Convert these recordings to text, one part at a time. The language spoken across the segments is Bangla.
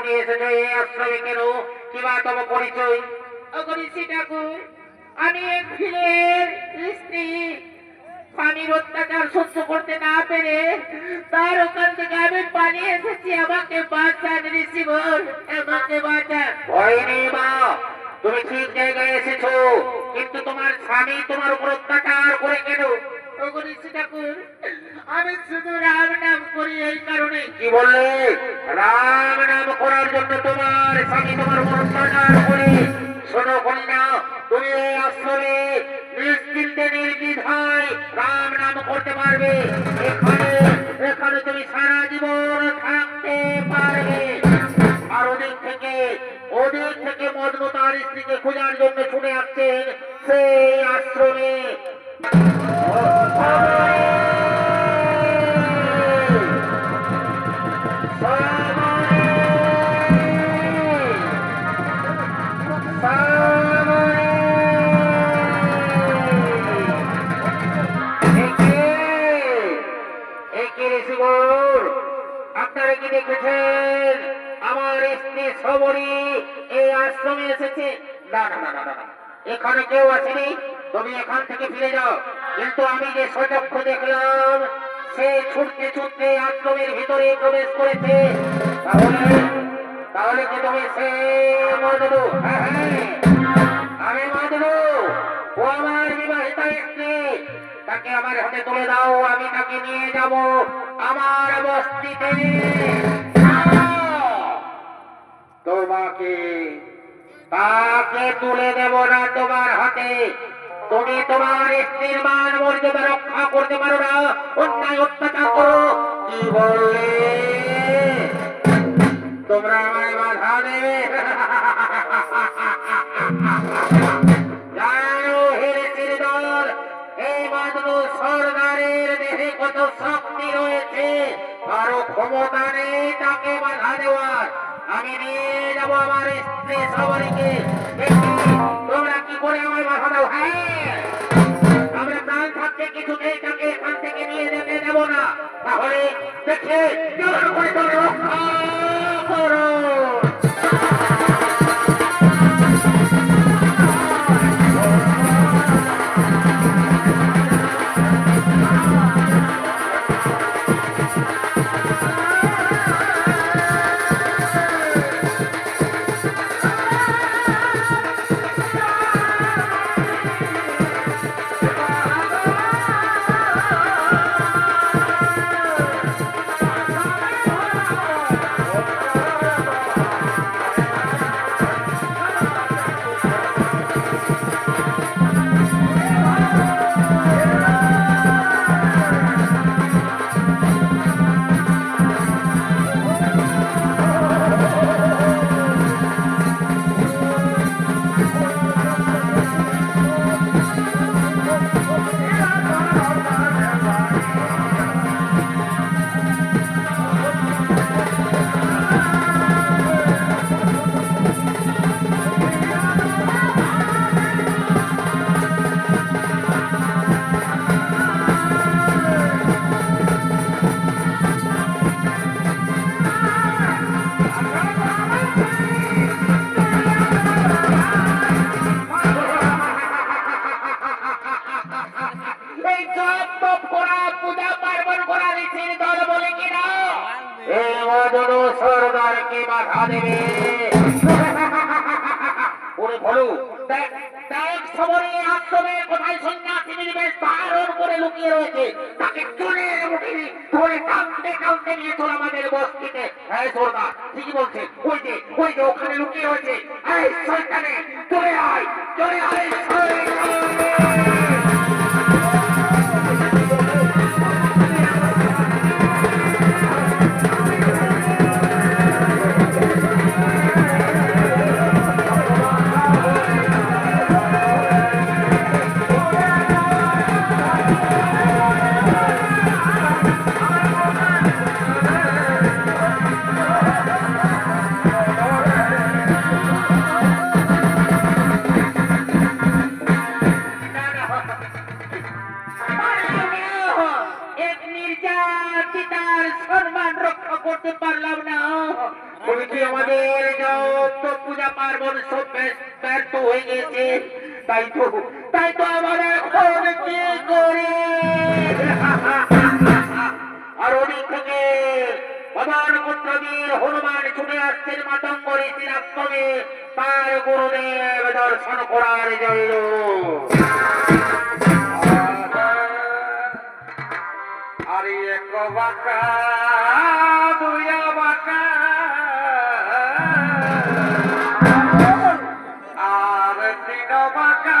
তুমি এসেছো এই আশ্রমে কেন? কি বা তোমার পরিচয়? অগণিসি ঠাকুর, আমি এক ছেলের স্ত্রী। স্বামীর অত্যাচার সহ্য করতে না পেরে তার ওখান থেকে আমি পালিয়ে এসেছি। আমাকে বাঁচান ঋষিবর, আমাকে বাঁচান। ভয় নেই মা, তুমি ঠিক জায়গায় এসেছো, কিন্তু তোমার স্বামী তোমার উপর অত্যাচার করে কেন? অগণিসি ঠাকুর, আমি শুধু রাম নাম করি এই কারণে। কি বললে? রাম নাম করার জন্য তোমার স্বামী তোমার উপর অত্যাচার করে? শোনো কন্যা, তুমি এই আশ্রমে নিশ্চিন্তে নির্দ্বিধায় রাম নাম করতে পারবে। এখানে এখানে তুমি সারা জীবন থাকতে পারবে। আর ওদিক থেকে মজনু তার স্ত্রীকে খোঁজার জন্য ছুটে আসছেন সেই আশ্রমে। আপনারা কি দেখেছেন আমার স্ত্রী সবরী এই আশ্রমে এসেছে? না না না না না, এখানে কেউ আসেনি, তুমি এখান থেকে ফিরে যাও। কিন্তু আমি যে সচক্ষে দেখলাম সে ছুটতে ছুটতে আশ্রমের ভিতরে প্রবেশ করেছে। তাহলে তাহলে কি তুমি সে মজনু? হ্যাঁ হ্যাঁ, আমি মজনু, ও আমার বিবাহিতা স্ত্রী। তাকে আমার হাতে তুলে দাও, আমি তাকে নিয়ে যাব আমার বস্তিতে। তোমাকে তাকে তুলে দেব না তোমার হাতে। তুমি তোমার স্ত্রীর মান মর্যাদা রক্ষা করতে পারো না, অন্যায় অত্যাচার করো। কি বললে? তোমরা আমায় বাধা দেবে? জানো হেরেছে দল, এই মজনু সরদারের দেহে কত শক্তি রয়েছে, কারো ক্ষমতা নেই তাকে বাধা দেওয়ার। আমি নিয়ে যাব আমার স্ত্রী সবাইকে। তোমরা কি করে আমায় বাধা দাও? হ্যাঁ, আমরা প্রাণ থাকতে কিছুতেই তাকে এখান থেকে নিয়ে যেতে দেব না। তাহলে দেখে কেমন করে তোমরা রক্ষা করো। সরদারকে বাধা দেবে? ওরে বলো, দেখ সবরে আশ্রমে কোথায় সন্ন্যাসিনীর বেশ ধারণ করে লুকিয়ে রয়েছে। তাকে চুলের মুঠি ধরে টানতে টানতে নিয়ে চল আমাদের বস্তিতে। হ্যাঁ সরদার ঠিকই বলছে, ওই যে ওখানে লুকিয়ে রয়েছে। এই শয়তানে, চলে আয়, চলে আয় পূজা পার্বণ সব ব্যর্থ হয়ে গেছে। তাই তো আমার এখন কি করি? আর ওদিক থেকে পবন পুত্র বীর হনুমান ছুটে আসছেন মাতঙ্গ ঋষির আশ্রমে তার গুরুদেব দর্শন করার জন্য। আর এক বাঁকা দুই বাঁকা আর তিন বাঁকা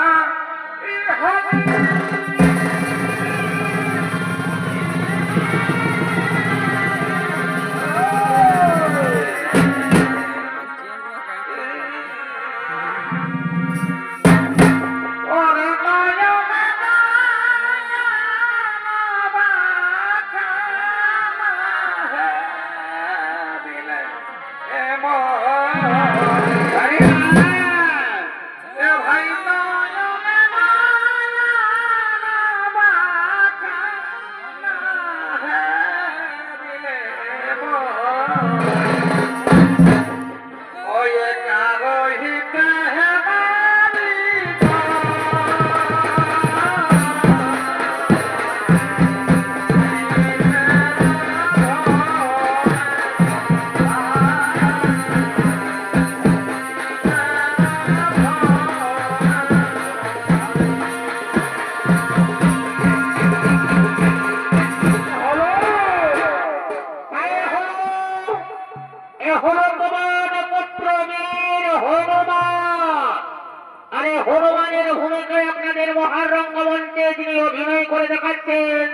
হনুমানের ভূমিকায় আপনাদের মহান রঙ্গমঞ্চে যিনি অভিনয় করে দেখাচ্ছেন,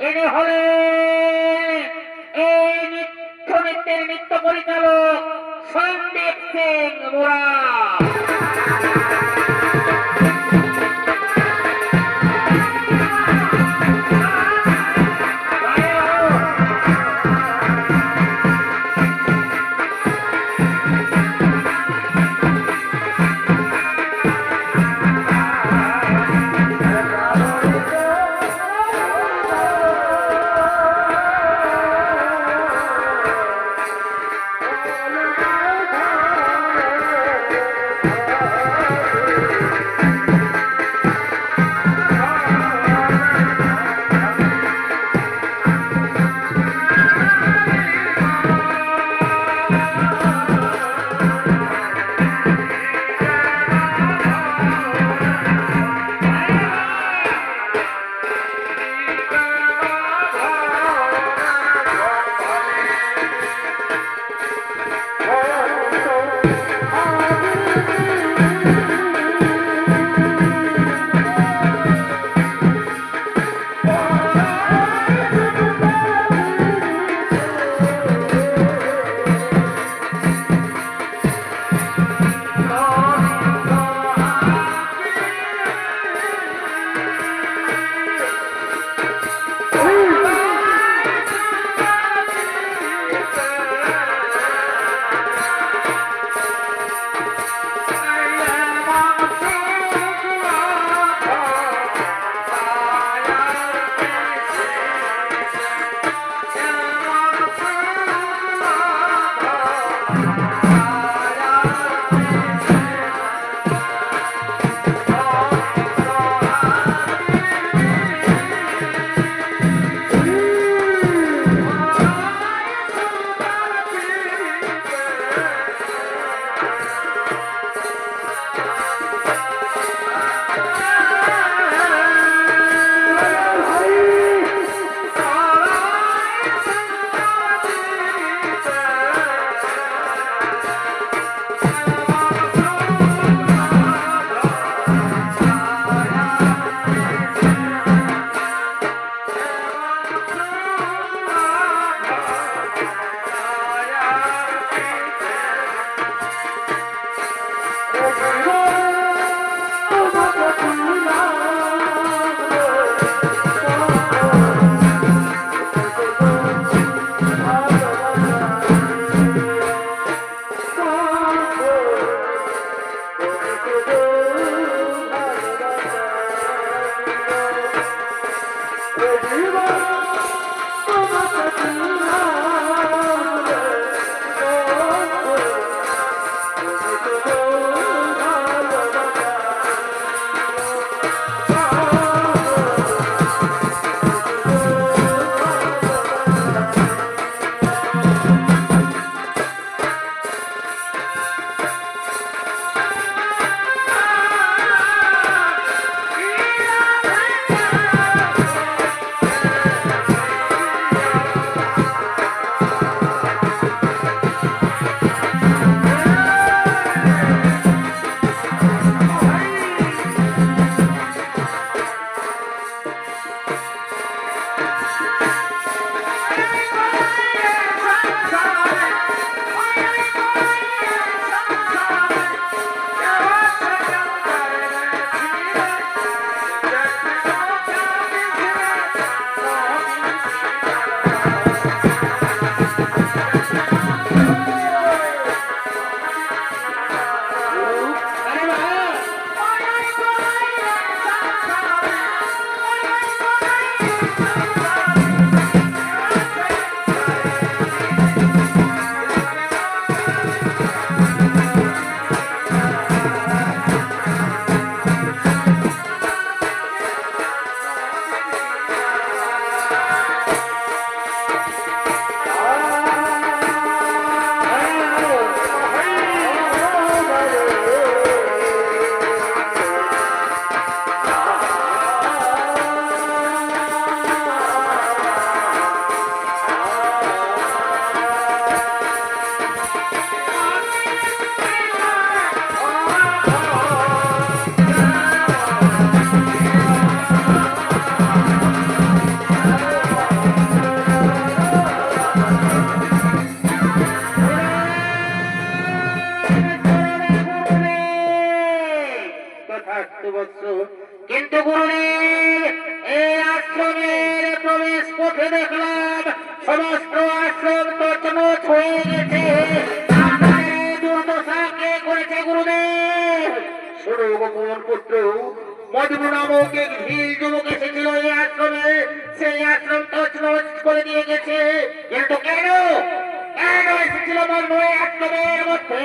ইনি হলেন এই নৃত্যের নৃত্য পরিচালক সন্দীপ সিং মুরা। কিন্তু গুরুদেব এই আশ্রমের প্রবেশ পথে দেখলাম সমস্ত আশ্রম তছনছ হয়ে গেছে। আপনাদের দুর্দশা কে করেছে গুরুদেব? শুনো গোপন পুত্র, মজনু নামক এক ভিল যুবক এসেছিল এই আশ্রমে, সেই আশ্রম তছনছ করে দিয়ে গেছে। কিন্তু কেন কেন এসেছিল মজনু এই আশ্রমের মধ্যে?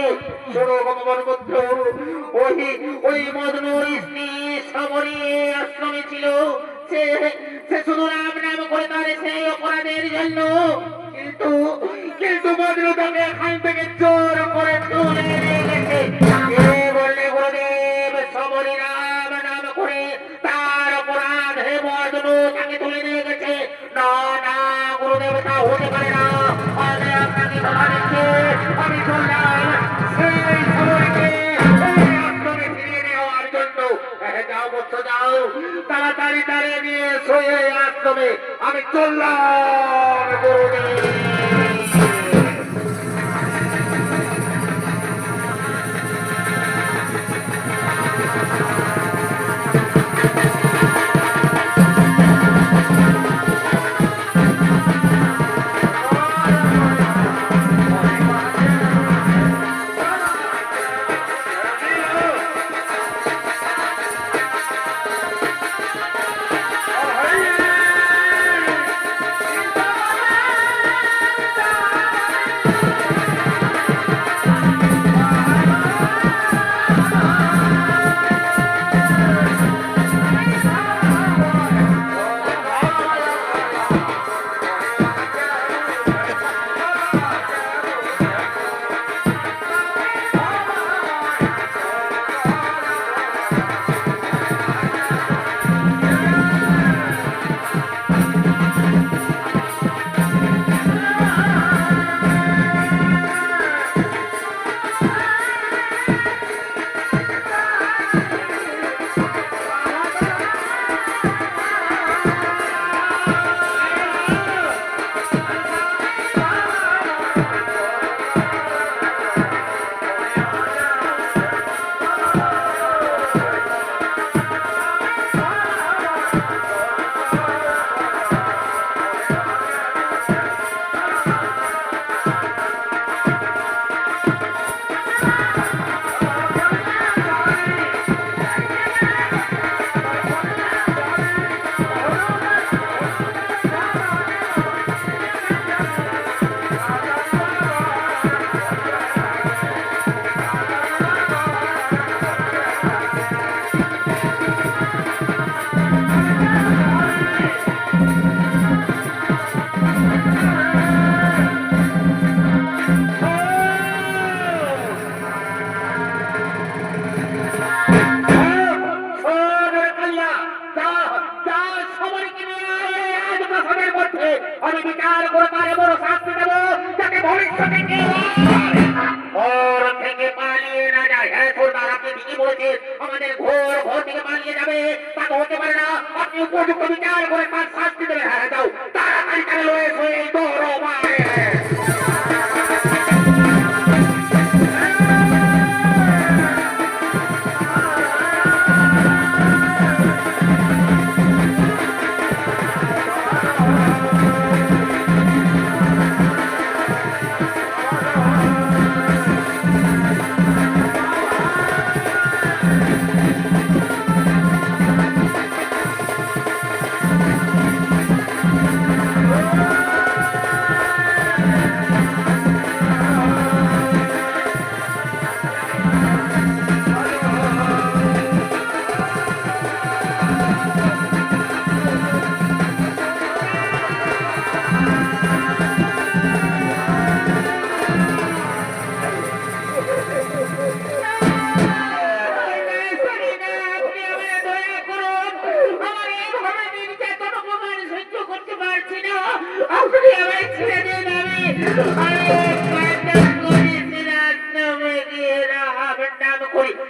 শুনো গোপন পুত্র, ওই মজনুর স্ত্রী সমরী আশ্রমে ছিল। সে শুধু রাম নাম করে তার সেই অপরাধের জন্য, কিন্তু কিন্তু মজনু তাকে এখান থেকে জোর করে তুলে নিয়ে গেছে। কে বললে গুরুদেব সমরী রাম নাম করে তার অপরাধে মজনু তাকে তুলে নিয়ে গেছে? না না গুরুদেব, তা হতে পারে না। আমি আপনাকে কথা দিচ্ছি, আমি চললাম সেই সমরীকে যাও বৎস যাও, তাড়াতাড়ি দাঁড়িয়ে নিয়ে এসো এই আশ্রমে। আমি চললাম গুরুদেব। থেকে পালিয়ে না যায়। হ্যাঁ সর্দার, আপনি ঠিকই বলেছেন, আমাদের ঘর ঘর থেকে পালিয়ে যাবে তা তো হতে পারে না। আপনি উপযুক্ত বিচার করে তার শাস্তি দেবেন। হ্যাঁ যাও, তাড়াতাড়ি তাকে লয়ে হয়ে দরবারে।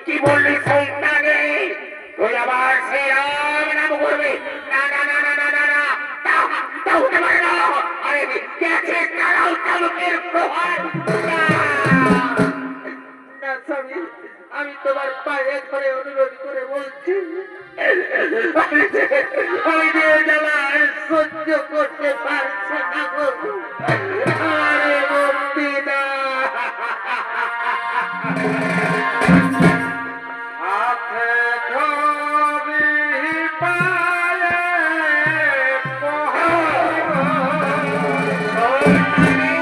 কি বললি শয়তানে? তুই আবার সেই রাম নাম করবি? না না না না না না না, তা হতে পারে না। আরে গেছে কারাল তালুকের প্রহার। না স্বামী, আমি তোমার পায়ে ধরে অনুরোধ করে বলছি, আমি যে জ্বালা সহ্য করতে পারছি না গো। আরে বন্দি না। হাতে ধরি পায়ে পহাড় স্বামী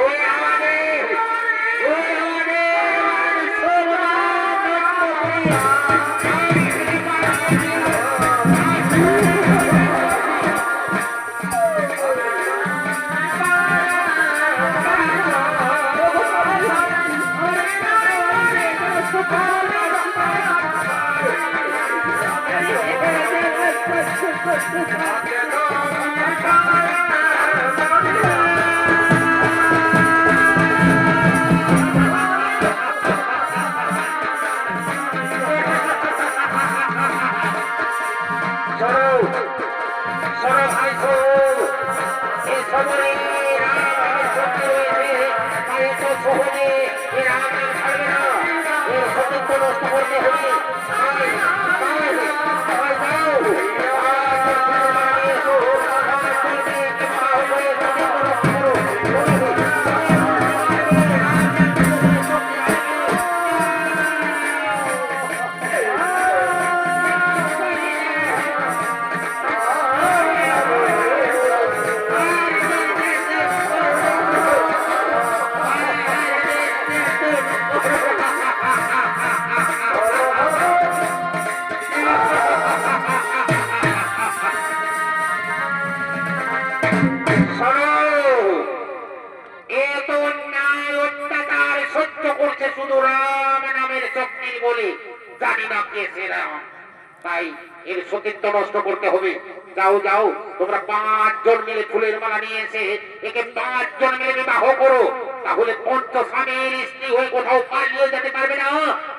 ওই আমাদের এর সতীত্ব নষ্ট করতে হবে। যাও যাও, তোমরা 5 জন মিলে ফুলের মালা নিয়ে এসে একে 5 জন মিলে বিবাহ করো, তাহলে পঞ্চস্বামীর স্ত্রী হয়ে কোথাও পালিয়ে যেতে পারবে না,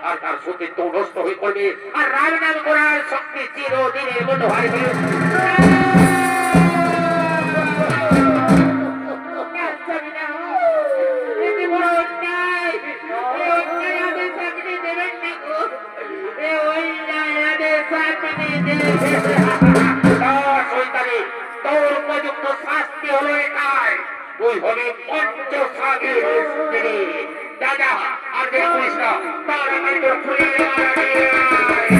আর তার সতীত্ব নষ্ট হয়ে পড়বে, আর রাম নাম করার শক্তি চিরদিনের মতো হারিয়ে তোর উপযুক্ত শাস্তি হলো এটাই, তুই হবি পঞ্চস্বামীর স্ত্রী। যা যা, আর দেরি করিস না, তাড়াতাড়ি তোর ফুলের মালা নিয়ে আয়।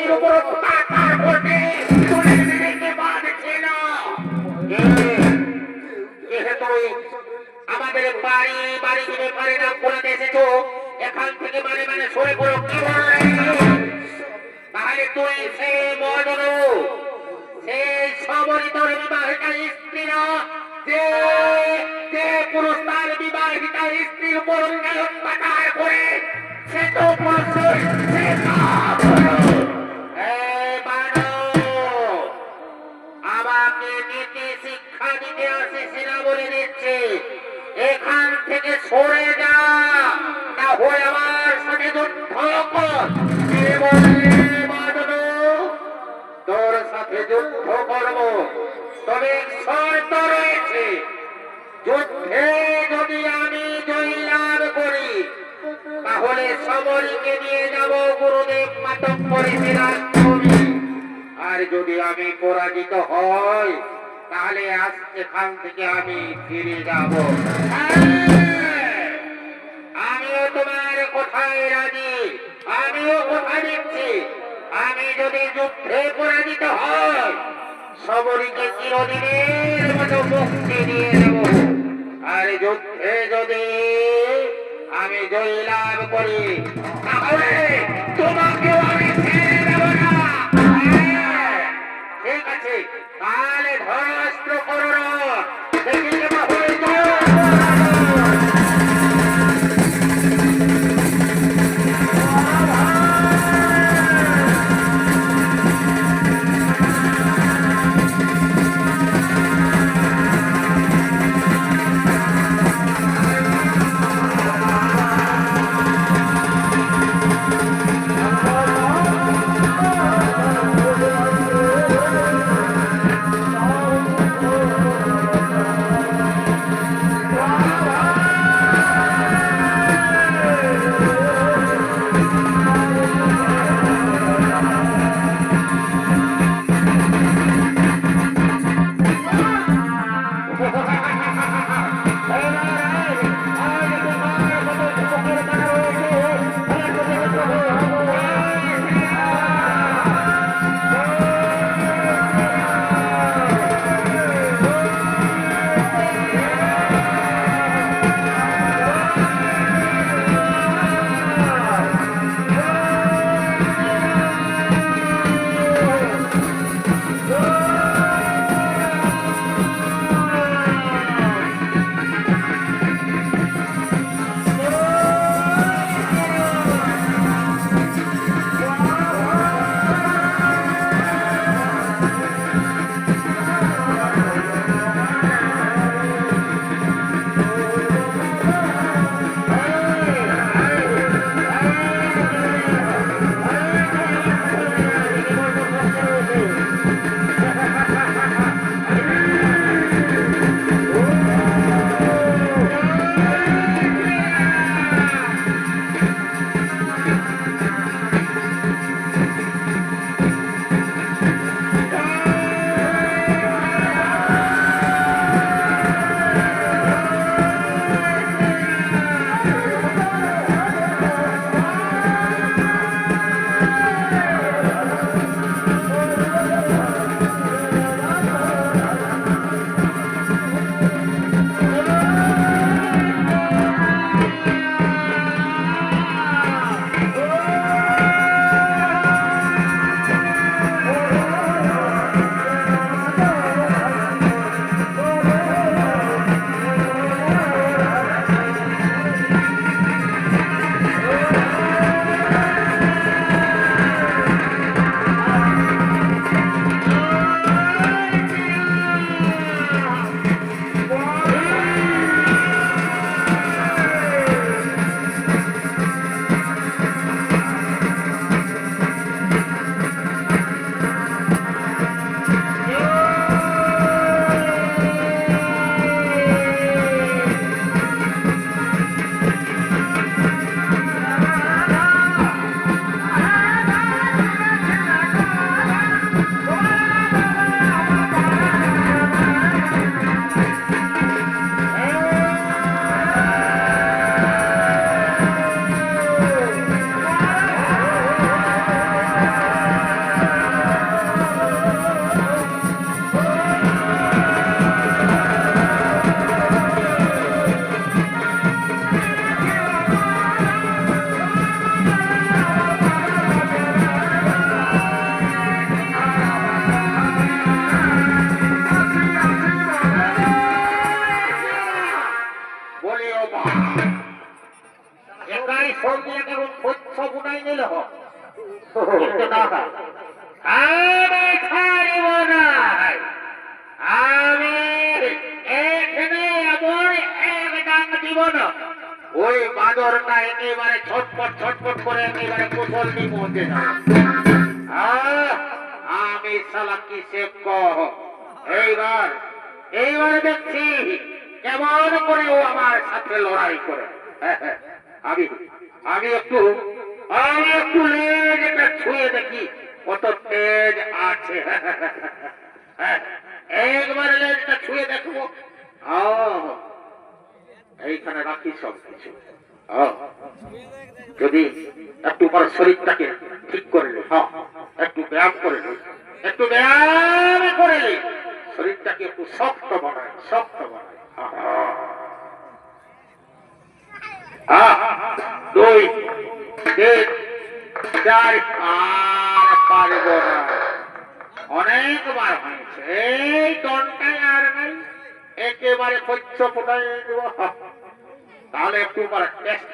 সমরির উপর অত্যাচার করতে তুলে দিতে বাঁধছিল। যেহেতু আমাদের বাড়ি বাড়ি যে পরিণাম করে এসেছো, এখান থেকে মানে মানে সরে পড়ো। কি বললে? তাহলে তুই সে মদন সেই সমরি তোর বিবাহিতা স্ত্রী না, যে যে পুরুষ তার বিবাহিতা স্ত্রীর উপর অন্যায় অত্যাচার করে সে তো পুরুষ, সে পাপ হলো। এই বানর, আমাকে নীতি শিক্ষা দিতে আসিস না বলে দিচ্ছে, এখান থেকে সরে যা, না হয়ে আমার সাথে যুদ্ধ কর। কে বললে বানর? তোর সাথে যুদ্ধ করব, তবে শর্ত রয়েছে। যুদ্ধে যদি আমি জয়লাভ করি, তাহলে সমরীকে নিয়ে যাব গুরুদেব মাতঙ্গরী রাজকবি। আর যদি আমি পরাজিত হই, তাহলে আজ এখান থেকে আমি ফিরে যাব। আমিও তোমার কথায় রাজি, আমিও কথা দিচ্ছি। আমি যদি যুদ্ধে পরাজিত হই, সমরীকে চিরদিনের মতো মুক্তি দিয়ে দেব। আর যুদ্ধে যদি আমি জয়লাভ করি, তাহলে তোমাকেও আমি ছেড়ে দেব না। ঠিক আছে, তাহলে ধরাস্ত্র করো না। দেখি কেমন হয়েছে। কিন্তু না, আমি ছাড়িব না। আমি এখানে এমন এক ডাক দিব না, ওই বাদরটা একেবারে ছটপট ছটপট করে একেবারে কুশল পৌঁছে যাবে। আমি শালা কি সেব কর। এইবার দেখছি কেমন করে ও আমার সাথে লড়াই করে। আমি একটু লেজটা ছুঁয়ে দেখি কত তেজ আছে। একবার লেজটা ছুঁয়ে দেখবো। এইখানে রাখি সব কিছু। যদি একটু পর শরীরটাকে ঠিক করে নি, একটু ব্যায়াম করে নি, শরীরটাকে একটু শক্ত বানায়। 2, 3, 4 আর পারব না। অনেকবার হয়েছে, এই দনটাই আর নাই, একেবারে পচ্ছ ফোটাই দেব। তাহলে একটু পর টেস্ট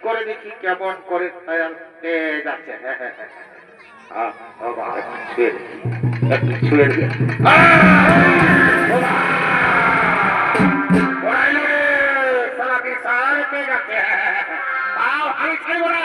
করে দেখি কেমন করে তেজ আছে। একটু ছুঁয়ে দেখি। আমি ছাড়বো না।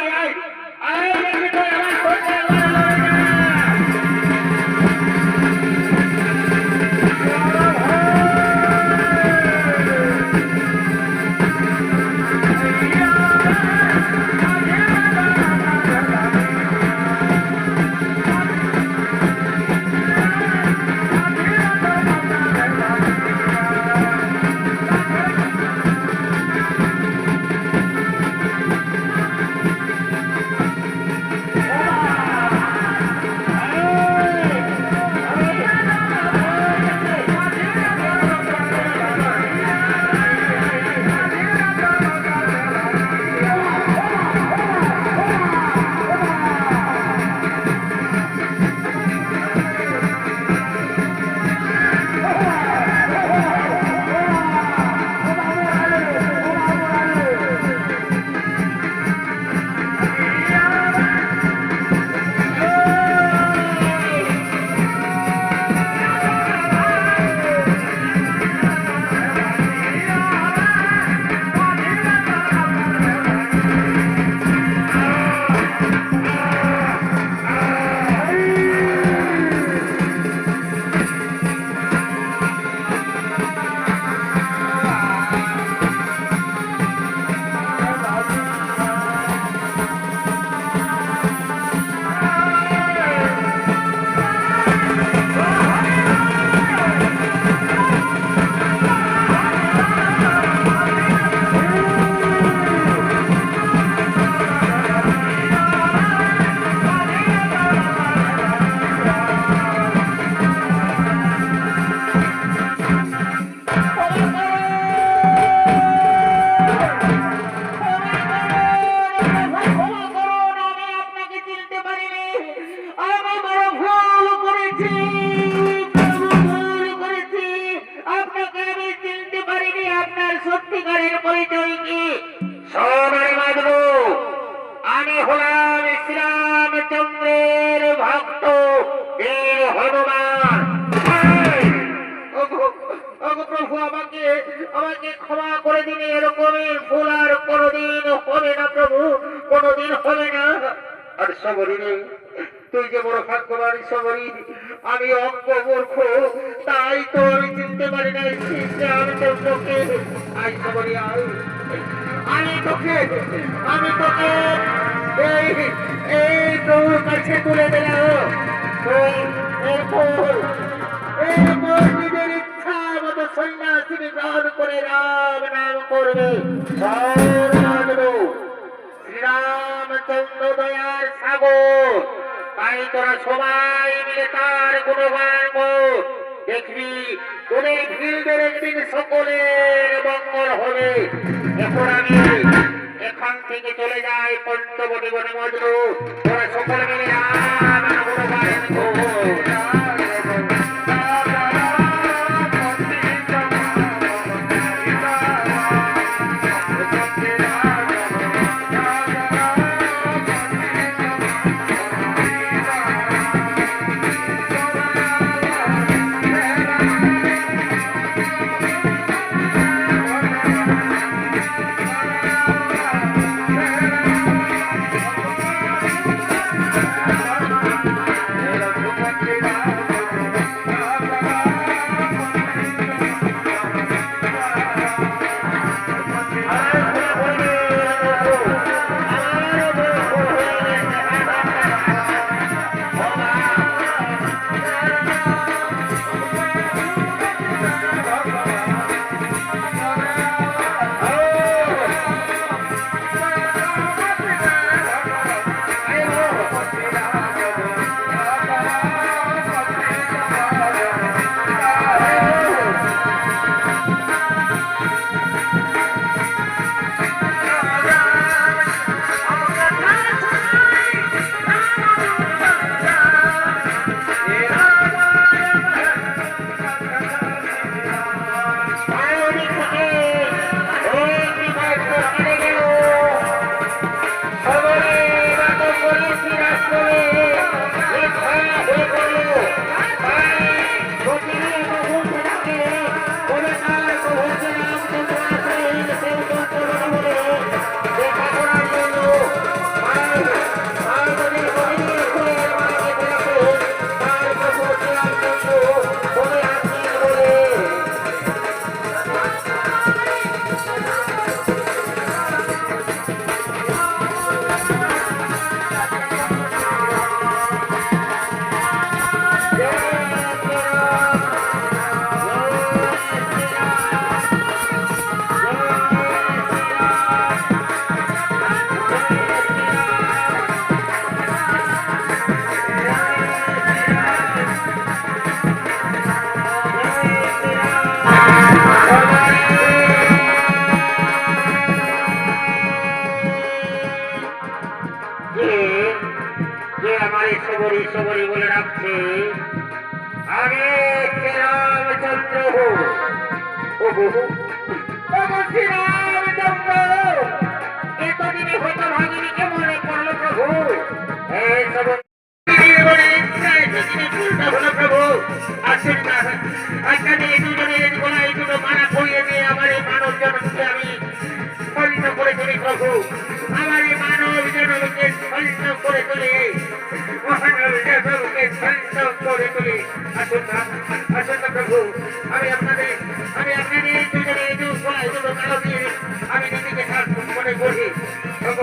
আমাকে ক্ষমা করে দিন, এরকমের ভুল আর কোনোদিন হবে না প্রভু, কোনোদিন হবে না। আর সবরী নেই, তুই যে বড় ভাগ্যবান সবরী, আমি অজ্ঞ মূর্খ, তাই তো আমি চিনতে পারি না আমি তোকে। আই সবরী আই, আমি তোকে এই তোর কাছে তুলে দিলাম। তুই এরপর নিজের ইচ্ছা মতো সন্ন্যাসী গ্রহণ করে রাম নাম করবে। শ্রীরামচন্দ্র দয়ার সাগর, তাই তোরা সবাই মিলে তার গুণগান কর। দেখবি তোদের ভিড়দের একদিন সকলের মঙ্গল হবে। এখন আমি এখান থেকে চলে যাই পঞ্চবটি বনে মজনু, তোরা সকলে মিলে রাম গুণগান কর। আশ্রমে মিথ্যা হয়ে পড়ল। তাই প্রতিদিন বলতে থাকে কবিতার প্রভুকে রামচন্দ্র আসেন সেই যন্ত্রণা বলে দেখা করার জন্য আর যদি প্রতিদিন খুলে আমাকে দেখে তার প্রভু রামচন্দ্র বলে আসেন বলে যে আমার সবরি সবরি বলে রাখছে আমি শ্রীরামচন্দ্র ও বহু শ্রীরামচন্দ্র এতদিনে হয়তো ভাগিনীকে মনে পড়লো প্রভু এই সব প্রভু আসেন না আজকাল এই দুজনের গলায় দুটো মারা পড়িয়ে দিয়ে আমার এই মানব জনকে আমি স্মরিত করে তুলি প্রভু আমার এই মানব জনকে স্মরিত করে তুলি মহানব জনকে স্মরিত করে তুলি আসুন না প্রভু আমি আপনাদের এই দুজনে এই গলায় দুটো মারা দিয়ে আমি নিজেকে মনে করি প্রভু